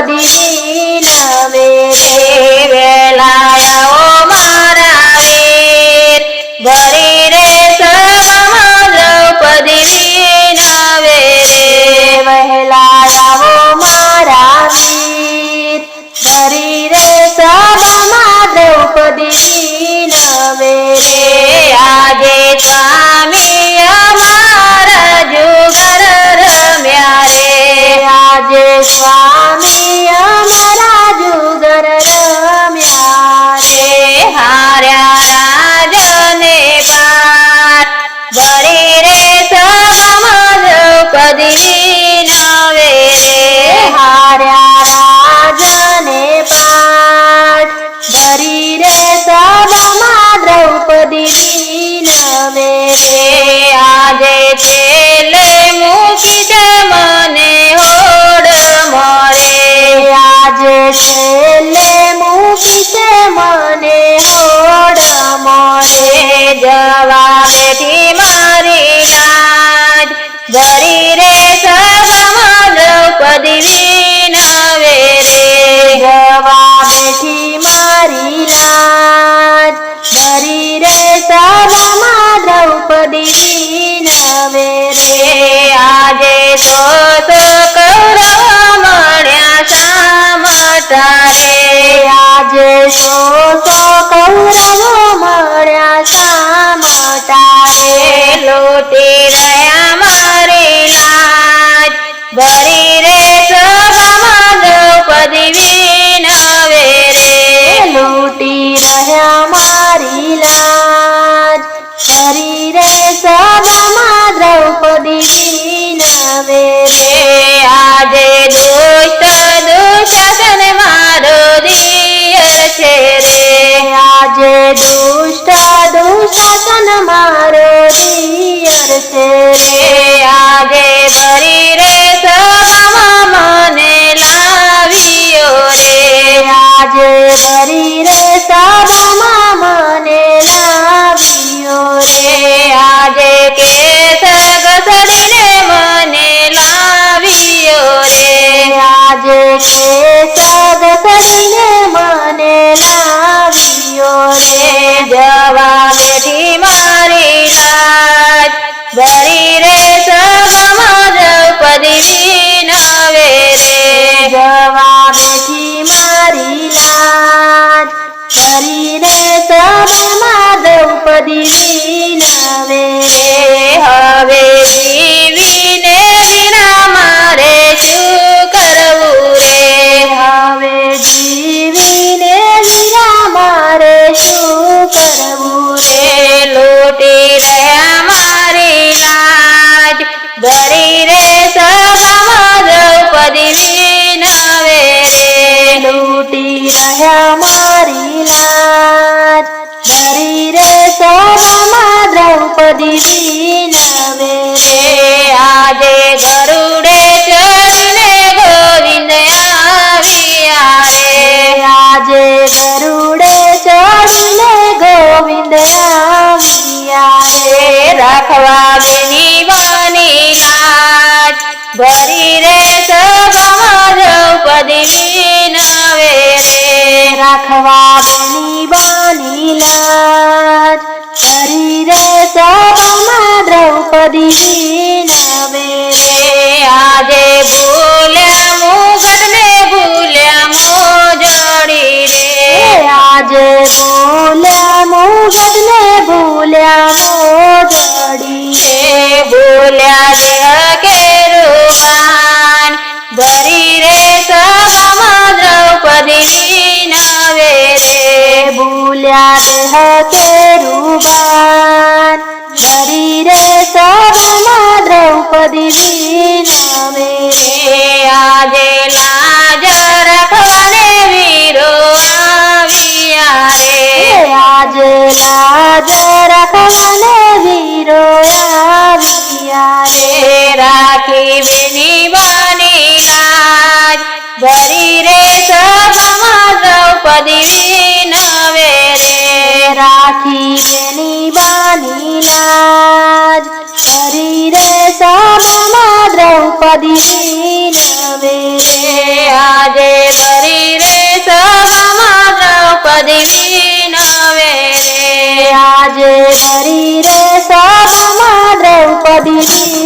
દ્રૌપદી નવે રે વેલાયાઓ મારા વીર ભરી રે સભામાં દ્રૌપદી નવે રે વહેલાયાઓ મારા વીર ભરી રે સભામાં દ્રૌપદી નવે રે આજે સ્વામી અમારા જુગર રમ્યા રે આજે સ્વામી અમારા જુગર રમ્યા રે હાર્યા રાજને પાર ભરી રે સભામાં દ્રૌપદી નવે રે હાર્યા રાજને પાર ભરી રે સભામાં દ્રૌપદી નવે રે આજે છેલ્લે મૂકી દે મને હોડ મોરે આજે છેલ્લે મૂકી દે મને હોડ મોરે જવા બેઠી મારી લાજ ભરી રે સભામાં દ્રૌપદી નવે રે જવા બેઠી મારી લાજ ભરી રે સભામાં દ્રૌપદી નવે રે આજે તો કૌરવ મળ્યા સામટા રે આજે તો કૌરવ મળ્યા સામટા રે લૂટી રહ્યા મારી લાજ ભરી રે સભામાં દ્રૌપદી નવે રે લૂટી રહ્યા મારી લાજ ભરી રે સભામાં દ્રૌપદી નવે રે આજે દુષ્ટ દુશાસન મારો દિયર છે રે આજે દુષ્ટ દુશાસન મારો દિયર છે રે આજે ભરી રે સભામાં મને લાવ્યો રે આજે ભરી રે સભામાં મને લાવ્યો રે આજે કેસ ઘસડીને મને લાવ્યો રે આજે કેસ ઘસડીને મને લાવ્યો રે જવા બેઠી મારી લાજ ભરી રે સભામાં દ્રૌપદી નવે રે જવા બેઠી મારી લાજ ભરી રે સભામાં દ્રૌપદી નવે રે હવે જીવીને વિના મારે શું કરવું રે હવે જીવીને વિના મારે શું કરવું રે લૂટી રહ્યા મારી લાજ ભરી રે સભામાં દ્રૌપદી નવે રે લૂટી રહ્યા મારી લાજ ભરી રે સભામાં દ્રૌપદી નવે રે આજે ગરુડે ચડીને ગોવિંદ આવ્યા રે આજે ગરુડે ચડીને ગોવિંદ આવ્યા રે રાખવા બેની બની લાજ ભરી રે સભામાં દ્રૌપદી નવે રે રાખવા બેની બની લાજ ભરી રે સભામાં દ્રૌપદી નવે રે આજે ભૂલ્યા મુગટને ભૂલ્યા મોજડી રે આજે ભૂલ્યા મુગટને ભૂલ્યા મોજડી રે ભૂલ્યા દેહ કેરુબાન ભરી રે સભામાં દ્રૌપદી નવે રે ભૂલ્યા દેહ કેરુબાન ભરી રે સભામાં દ્રૌપદી નવે રે આજે લાજ રાખવાને વીરો આવ્યા રે આજે લાજ રાખવાને વીરો આવ્યા રે રાખી બેની બની લાજ ભરી રે સભામાં દ્રૌપદી નવે રે રાખી બેની બની લાજ ભરી રે સભામાં દ્રૌપદી નવે રે આજે વિનવે રે આજે ભરી રે સભામાં દ્રૌપદી